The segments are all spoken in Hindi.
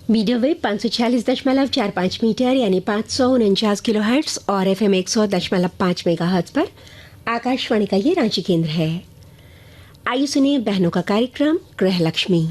मीडियम वेव 546.45 मीटर यानी 549 किलोहर्ट्ज और FM 100.5 मेगाहर्ट्ज पर आकाशवाणी का ये रांची केंद्र है। आइए सुनिए बहनों का कार्यक्रम गृह लक्ष्मी।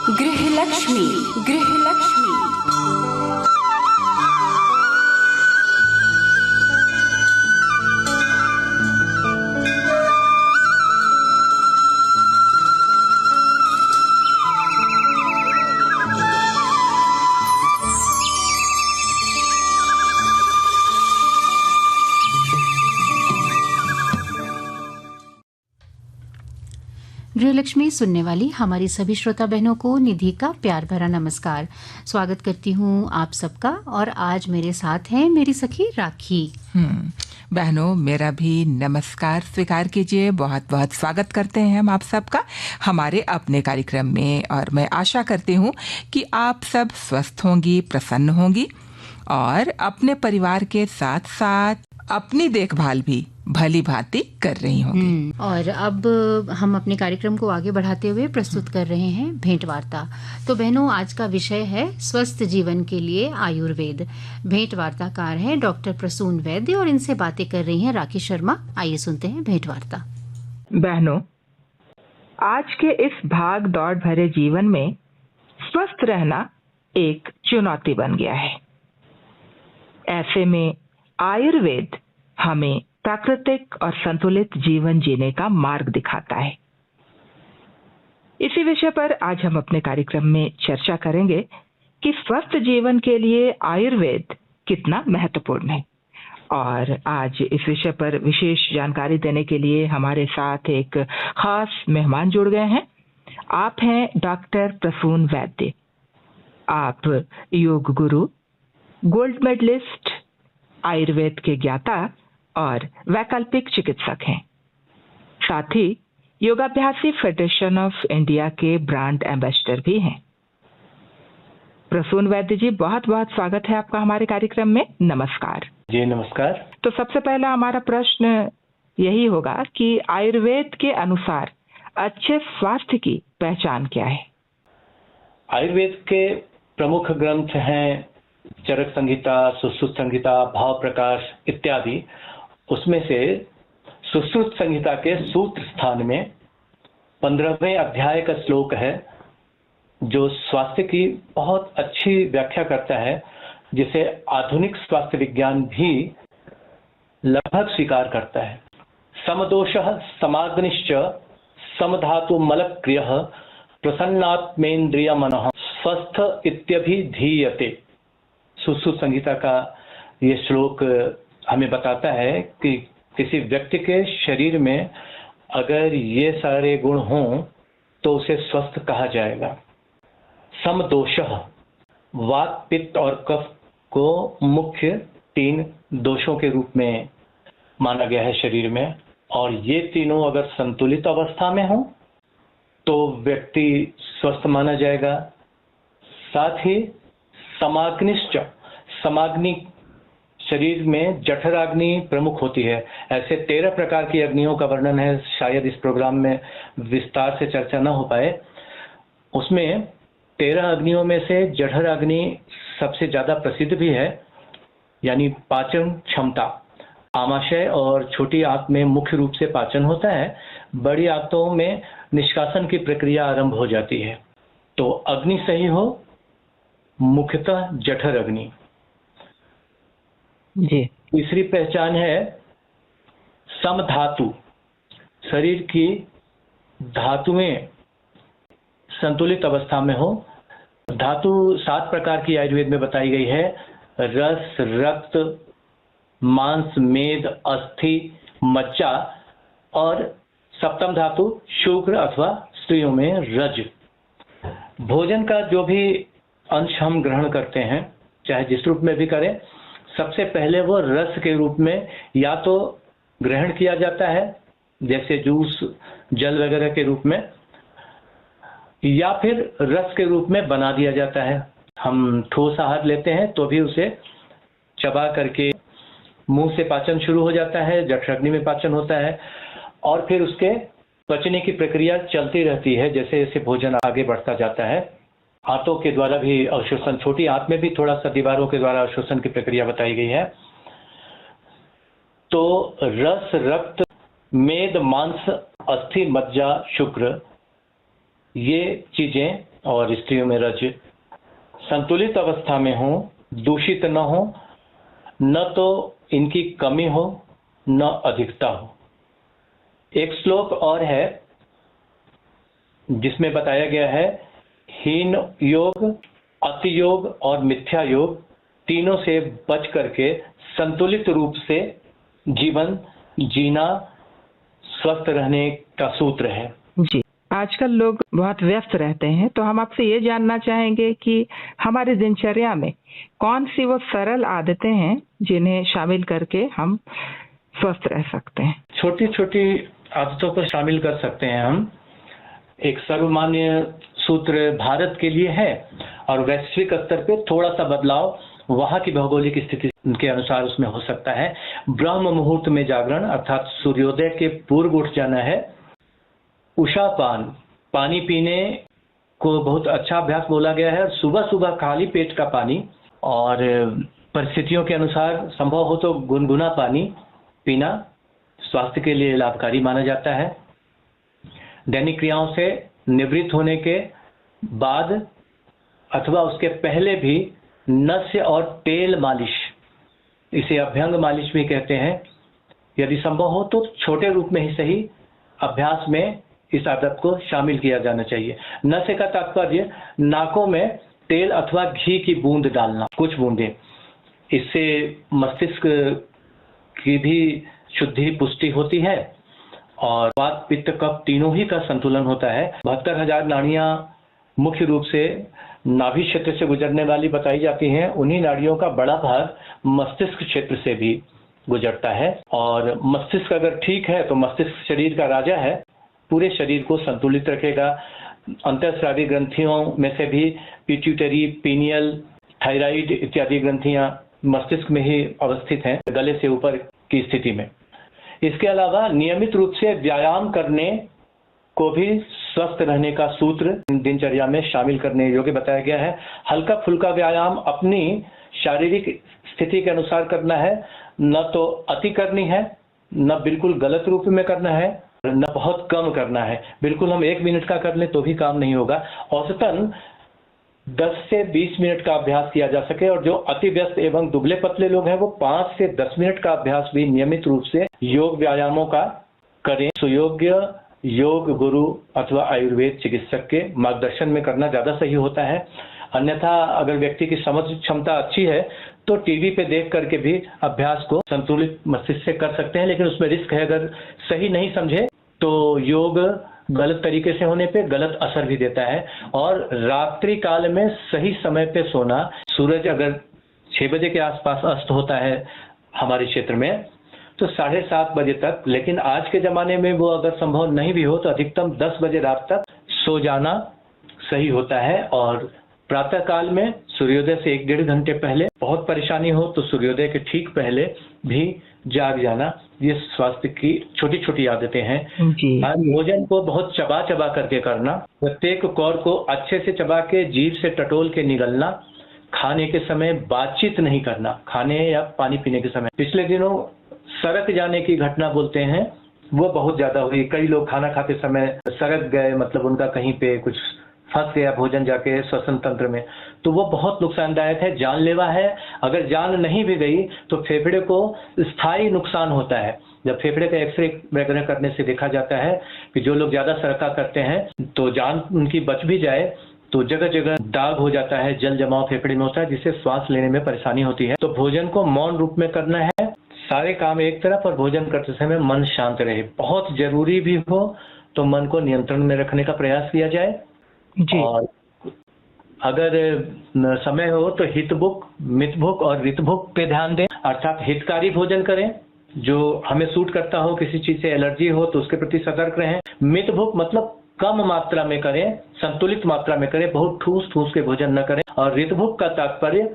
गृह लक्ष्मी, गृह लक्ष्मी। गृहलक्ष्मी सुनने वाली हमारी सभी श्रोता बहनों को निधि का प्यार भरा नमस्कार। स्वागत करती हूँ आप सबका। और आज मेरे साथ हैं मेरी सखी राखी। बहनों, मेरा भी नमस्कार स्वीकार कीजिए। बहुत बहुत स्वागत करते हैं हम आप सबका हमारे अपने कार्यक्रम में। और मैं आशा करती हूँ कि आप सब स्वस्थ होंगी, प्रसन्न होंगी और अपने परिवार के साथ साथ अपनी देखभाल भी भली भांति कर रही होंगी। और अब हम अपने कार्यक्रम को आगे बढ़ाते हुए प्रस्तुत कर रहे हैं भेंट वार्ता। तो बहनों, आज का विषय है स्वस्थ जीवन के लिए आयुर्वेद। भेंट वार्ताकार हैं डॉक्टर प्रसून वैद्य और इनसे बातें कर रही हैं राखी शर्मा। आइए सुनते हैं भेंट वार्ता। बहनों, आज के इस भाग दौड़ भरे जीवन में स्वस्थ रहना एक चुनौती बन गया है। ऐसे में आयुर्वेद हमें प्राकृतिक और संतुलित जीवन जीने का मार्ग दिखाता है। इसी विषय पर आज हम अपने कार्यक्रम में चर्चा करेंगे कि स्वस्थ जीवन के लिए आयुर्वेद कितना महत्वपूर्ण है। और आज इस विषय पर विशेष जानकारी देने के लिए हमारे साथ एक खास मेहमान जुड़ गए हैं। आप हैं डॉक्टर प्रसून वैद्य। आप योग गुरु, गोल्ड मेडलिस्ट, आयुर्वेद के ज्ञाता और वैकल्पिक चिकित्सक हैं। साथ ही योगाभ्यासी फेडरेशन ऑफ इंडिया के ब्रांड एम्बेसडर भी हैं। प्रसून वैद्य जी, बहुत बहुत स्वागत है आपका हमारे कार्यक्रम में। नमस्कार जी। नमस्कार। तो सबसे पहला हमारा प्रश्न यही होगा कि आयुर्वेद के अनुसार अच्छे स्वास्थ्य की पहचान क्या है? आयुर्वेद के प्रमुख ग्रंथ हैं चरक संहिता, सुश्रुत संहिता, भाव प्रकाश इत्यादि। उसमें से सुश्रुत संहिता के सूत्र स्थान में 15वें अध्याय का श्लोक है जो स्वास्थ्य की बहुत अच्छी व्याख्या करता है, जिसे आधुनिक स्वास्थ्य विज्ञान भी लगभग स्वीकार करता है। समदोषः समाग्निश्च समधातु मलक्रियः प्रसन्नात्मेन्द्रिय मनः स्वस्थ इत्यभिधीयते। सुश्रुत संहिता का ये श्लोक हमें बताता है कि किसी व्यक्ति के शरीर में अगर ये सारे गुण हों तो उसे स्वस्थ कहा जाएगा। समदोषः, वात, पित्त और कफ को मुख्य 3 दोषों के रूप में माना गया है शरीर में, और ये तीनों अगर संतुलित अवस्था में हो तो व्यक्ति स्वस्थ माना जाएगा। साथ ही समाग्निश्च, समाग्नि, शरीर में जठराग्नि प्रमुख होती है। ऐसे 13 प्रकार की अग्नियों का वर्णन है, शायद इस प्रोग्राम में विस्तार से चर्चा न हो पाए। उसमें 13 अग्नियों में से जठराग्नि सबसे ज्यादा प्रसिद्ध भी है, यानी पाचन क्षमता। आमाशय और छोटी आंत में मुख्य रूप से पाचन होता है, बड़ी आंतों में निष्कासन की प्रक्रिया आरंभ हो जाती है। तो अग्नि सही हो, मुख्यतः जठर अग्नि। जी। तीसरी पहचान है समधातु। शरीर की धातुएं संतुलित अवस्था में हो। धातु 7 प्रकार की आयुर्वेद में बताई गई है: रस, रक्त, मांस, मेद, अस्थि, मज्जा, और सप्तम धातु शुक्र अथवा स्त्रियों में रज। भोजन का जो भी अंश हम ग्रहण करते हैं, चाहे जिस रूप में भी करें, सबसे पहले वो रस के रूप में या तो ग्रहण किया जाता है, जैसे जूस, जल वगैरह के रूप में, या फिर रस के रूप में बना दिया जाता है। हम ठोस आहार लेते हैं तो भी उसे चबा करके मुंह से पाचन शुरू हो जाता है, जठराग्नि में पाचन होता है और फिर उसके पचने की प्रक्रिया चलती रहती है जैसे जैसे भोजन आगे बढ़ता जाता है। आंतों के द्वारा भी अवशोषण, छोटी आंत में भी थोड़ा सा दीवारों के द्वारा अवशोषण की प्रक्रिया बताई गई है। तो रस, रक्त, मेद, मांस, अस्थि, मज्जा, शुक्र, ये चीजें और स्त्रियों में रज संतुलित अवस्था में हो, दूषित न हो, न तो इनकी कमी हो न अधिकता हो। एक श्लोक और है जिसमें बताया गया है, हीन योग, अति योग और मिथ्या योग तीनों से बच करके संतुलित रूप से जीवन जीना स्वस्थ रहने का सूत्र है। जी, आजकल लोग बहुत व्यस्त रहते हैं, तो हम आपसे ये जानना चाहेंगे कि हमारी दिनचर्या में कौन सी वो सरल आदतें हैं जिन्हें शामिल करके हम स्वस्थ रह सकते हैं। छोटी छोटी आदतों को शामिल कर सकते हैं हम। एक सर्वमान्य सूत्र भारत के लिए है और वैश्विक स्तर पे थोड़ा सा बदलाव वहां की भौगोलिक स्थिति के अनुसार उसमें हो सकता है। ब्रह्म मुहूर्त में जागरण अर्थात सूर्योदय के पूर्व उठ जाना है। उषापान, पानी पीने को बहुत अच्छा अभ्यास बोला गया है। सुबह सुबह खाली पेट का पानी और परिस्थितियों के अनुसार संभव हो तो गुनगुना पानी पीना स्वास्थ्य के लिए लाभकारी माना जाता है। दैनिक क्रियाओं से निवृत्त होने के बाद अथवा उसके पहले भी नस्य और तेल मालिश, इसे अभ्यंग मालिश भी कहते हैं, यदि संभव हो तो छोटे रूप में ही सही अभ्यास में इस आदत को शामिल किया जाना चाहिए। नस्य का तात्पर्य नाकों में तेल अथवा घी की बूंद डालना, कुछ बूंदें। इससे मस्तिष्क की भी शुद्धि पुष्टि होती है और वात, पित्त, कफ तीनों ही का संतुलन होता है। 72,000 नाड़ियां मुख्य रूप से नाभि क्षेत्र से गुजरने वाली बताई जाती हैं। उन्हीं नाड़ियों का बड़ा भाग मस्तिष्क क्षेत्र से भी गुजरता है और मस्तिष्क अगर ठीक है तो मस्तिष्क शरीर का राजा है, पूरे शरीर को संतुलित रखेगा। अंतःस्रावी ग्रंथियों में से भी पिट्यूटरी, पीनियल, थायराइड इत्यादि ग्रंथियां मस्तिष्क में ही अवस्थित हैं, गले से ऊपर की स्थिति में। इसके अलावा नियमित रूप से व्यायाम करने को भी स्वस्थ रहने का सूत्र दिनचर्या में शामिल करने योग्य बताया गया है। हल्का फुल्का व्यायाम अपनी शारीरिक स्थिति के अनुसार करना है, न तो अति करनी है, न बिल्कुल गलत रूप में करना है, न बहुत कम करना है। बिल्कुल हम 1 मिनट का कर लें तो भी काम नहीं होगा। औसतन 10 से 20 मिनट का अभ्यास किया जा सके और जो अति व्यस्त एवं दुबले पतले लोग हैं वो 5 से 10 मिनट का अभ्यास भी नियमित रूप से योग व्यायामों का करें। सुयोग्य योग गुरु अथवा आयुर्वेद चिकित्सक के मार्गदर्शन में करना ज्यादा सही होता है। अन्यथा अगर व्यक्ति की समझ क्षमता अच्छी है तो टीवी पे देख करके भी अभ्यास को संतुलित मस्तिष्क से कर सकते हैं, लेकिन उसमें रिस्क है। अगर सही नहीं समझे तो योग गलत तरीके से होने पे गलत असर भी देता है। और रात्रि काल में सही समय पे सोना, सूरज अगर 6 बजे के आसपास अस्त होता है हमारे क्षेत्र में तो 7:30 बजे तक, लेकिन आज के जमाने में वो अगर संभव नहीं भी हो तो अधिकतम 10 बजे रात तक सो जाना सही होता है। और प्रातः काल में सूर्योदय से 1-1.5 घंटे पहले, बहुत परेशानी हो तो सूर्योदय के ठीक पहले भी जाग जाना। ये स्वास्थ्य की छोटी छोटी आदतें हैं। भोजन को बहुत चबा चबा करके करना, प्रत्येक कौर को अच्छे से चबा के जीभ से टटोल के निगलना, खाने के समय बातचीत नहीं करना, खाने या पानी पीने के समय। पिछले दिनों सड़क जाने की घटना बोलते हैं वो बहुत ज्यादा हुई। कई लोग खाना खाते समय सड़क गए, मतलब उनका कहीं पे कुछ फंस गया भोजन जाके श्वसन तंत्र में, तो वो बहुत नुकसानदायक है, जानलेवा है। अगर जान नहीं भी गई तो फेफड़े को स्थायी नुकसान होता है। जब फेफड़े का एक्सरे वगैरह करने से देखा जाता है कि जो लोग ज्यादा सड़का करते हैं तो जान उनकी बच भी जाए तो जगह जगह दाग हो जाता है, जल जमाव फेफड़े में होता है, जिससे सांस लेने में परेशानी होती है। तो भोजन को मौन रूप में करना है, सारे काम एक तरफ और भोजन करते समय मन शांत रहे। बहुत जरूरी भी हो तो मन को नियंत्रण में रखने का प्रयास किया जाए जी। और अगर समय हो तो हितभुक, मितभुक और रितभुक पे ध्यान दें, अर्थात हितकारी भोजन करें जो हमें सूट करता हो, किसी चीज से एलर्जी हो तो उसके प्रति सतर्क रहें। मितभुक मतलब कम मात्रा में करें, संतुलित मात्रा में करें, बहुत ठूस ठूस के भोजन न करें। और ऋतुभुक का तात्पर्य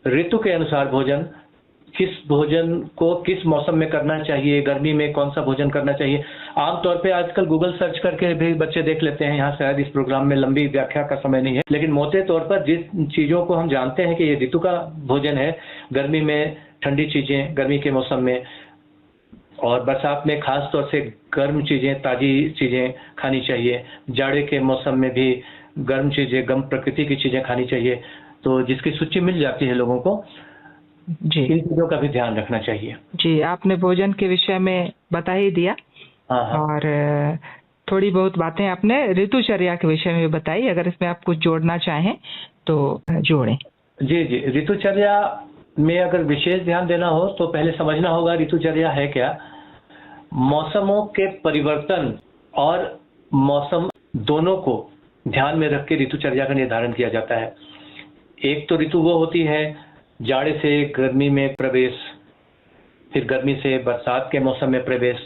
ऋतु के अनुसार भोजन, किस भोजन को किस मौसम में करना चाहिए, गर्मी में कौन सा भोजन करना चाहिए। आमतौर पे आजकल गूगल सर्च करके भी बच्चे देख लेते हैं, यहाँ शायद इस प्रोग्राम में लंबी व्याख्या का समय नहीं है, लेकिन मोटे तौर पर जिस चीजों को हम जानते हैं कि ये ऋतु का भोजन है, गर्मी में ठंडी चीजें गर्मी के मौसम में, और बरसात में खास तौर से गर्म चीजें, ताजी चीजें खानी चाहिए। जाड़े के मौसम में भी गर्म चीजें, गर्म प्रकृति की चीजें खानी चाहिए। तो जिसकी सूची मिल जाती है लोगों को, जी इन चीजों का भी ध्यान रखना चाहिए। जी, आपने भोजन के विषय में बता ही दिया। हाँ। और थोड़ी बहुत बातें आपने ऋतुचर्या के विषय में बताई। अगर इसमें आप कुछ जोड़ना चाहें तो जोड़ें। जी जी, ऋतुचर्या में अगर विशेष ध्यान देना हो तो पहले समझना होगा ऋतुचर्या है क्या। मौसमों के परिवर्तन और मौसम दोनों को ध्यान में रख के ऋतुचर्या का निर्धारण किया जाता है। एक तो ऋतु वो होती है जाड़े से गर्मी में प्रवेश, फिर गर्मी से बरसात के मौसम में प्रवेश।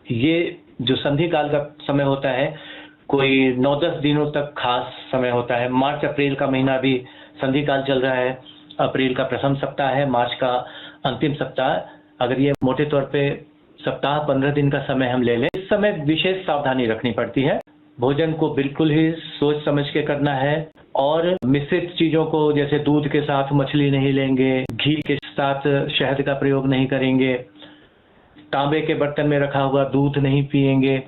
ये जो संधि काल का समय होता है, कोई 9-10 दिनों तक खास समय होता है। मार्च अप्रैल का महीना भी संधि काल चल रहा है। अप्रैल का प्रथम सप्ताह है, मार्च का अंतिम सप्ताह। अगर ये मोटे तौर पे सप्ताह 15 दिन का समय हम ले लें, इस समय विशेष सावधानी रखनी पड़ती है। भोजन को बिल्कुल ही सोच समझ के करना है, और मिश्रित चीजों को जैसे दूध के साथ मछली नहीं लेंगे, घी के साथ शहद का प्रयोग नहीं करेंगे, तांबे के बर्तन में रखा हुआ दूध नहीं पिएंगे।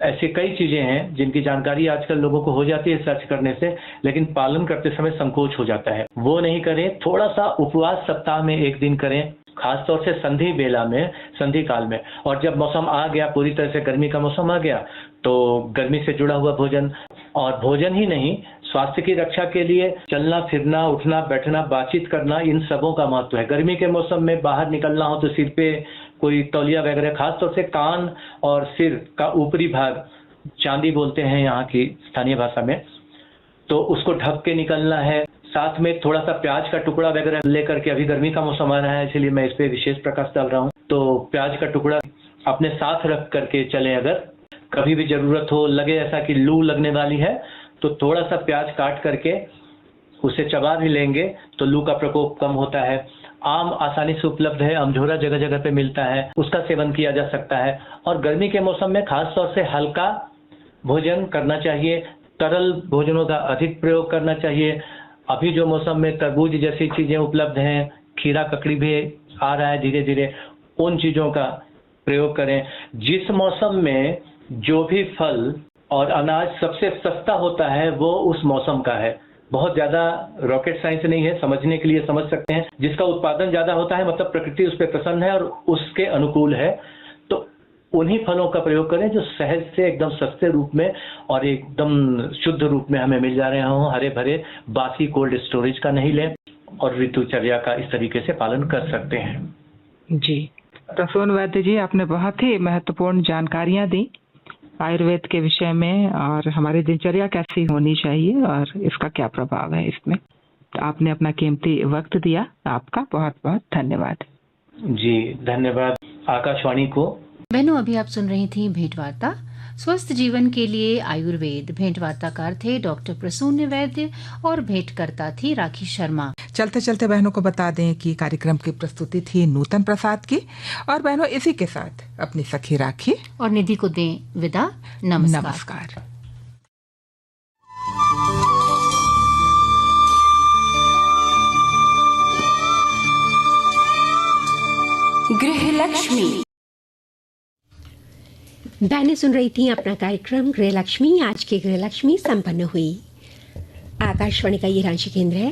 ऐसी कई चीजें हैं जिनकी जानकारी आजकल लोगों को हो जाती है सर्च करने से, लेकिन पालन करते समय संकोच हो जाता है। वो नहीं करें। थोड़ा सा उपवास सप्ताह में 1 दिन करें, खासतौर से संधि बेला में, संधि काल में। और जब मौसम आ गया, पूरी तरह से गर्मी का मौसम आ गया, तो गर्मी से जुड़ा हुआ भोजन, और भोजन ही नहीं, स्वास्थ्य की रक्षा के लिए चलना फिरना, उठना बैठना, बातचीत करना, इन सबों का महत्व है। गर्मी के मौसम में बाहर निकलना हो तो सिर पे कोई तौलिया वगैरह, खासतौर से कान और सिर का ऊपरी भाग, चांदी बोलते हैं यहाँ की स्थानीय भाषा में, तो उसको ढक के निकलना है। साथ में थोड़ा सा प्याज का टुकड़ा वगैरह लेकर के, अभी गर्मी का मौसम आ रहा है इसलिए मैं इस पे विशेष प्रकाश डाल रहा हूँ, तो प्याज का टुकड़ा अपने साथ रख करके चलें। अगर कभी भी जरूरत हो, लगे ऐसा कि लू लगने वाली है, तो थोड़ा सा प्याज काट करके उसे चबा भी लेंगे तो लू का प्रकोप कम होता है। आम आसानी से उपलब्ध है, अमझोरा जगह जगह पे मिलता है, उसका सेवन किया जा सकता है। और गर्मी के मौसम में खास तौर से हल्का भोजन करना चाहिए, तरल भोजनों का अधिक प्रयोग करना चाहिए। अभी जो मौसम में तरबूज जैसी चीजें उपलब्ध हैं, खीरा ककड़ी भी आ रहा है धीरे धीरे, उन चीजों का प्रयोग करें। जिस मौसम में जो भी फल और अनाज सबसे सस्ता होता है वो उस मौसम का है। बहुत ज्यादा रॉकेट साइंस नहीं है, समझने के लिए समझ सकते हैं। जिसका उत्पादन ज्यादा होता है, मतलब प्रकृति उस पर प्रसन्न है और उसके अनुकूल है, तो उन्हीं फलों का प्रयोग करें जो सहज से एकदम सस्ते रूप में और एकदम शुद्ध रूप में हमें मिल जा रहे हों। हरे भरे बासी कोल्ड स्टोरेज का नहीं लें, और ऋतुचर्या का इस तरीके से पालन कर सकते हैं। जी, प्रसून वैद्य जी, आपने बहुत ही महत्वपूर्ण जानकारियां दी आयुर्वेद के विषय में, और हमारी दिनचर्या कैसी होनी चाहिए और इसका क्या प्रभाव है इसमें। तो आपने अपना कीमती वक्त दिया, आपका बहुत बहुत धन्यवाद। जी धन्यवाद आकाशवाणी को। बहनों, अभी आप सुन रही थी भेंटवार्ता स्वस्थ जीवन के लिए आयुर्वेद। भेंटवार्ताकार थे डॉक्टर प्रसून वैद्य और भेंटकर्ता थी राखी शर्मा। चलते चलते बहनों को बता दें कि कार्यक्रम की प्रस्तुति थी नूतन प्रसाद की, और बहनों इसी के साथ अपनी सखी राखी और निधि को दें विदा। नमस्कार। गृह लक्ष्मी। बहनें सुन रही थी अपना कार्यक्रम गृह लक्ष्मी। आज की गृह लक्ष्मी संपन्न हुई। आकाशवाणी का ये रांची केंद्र है।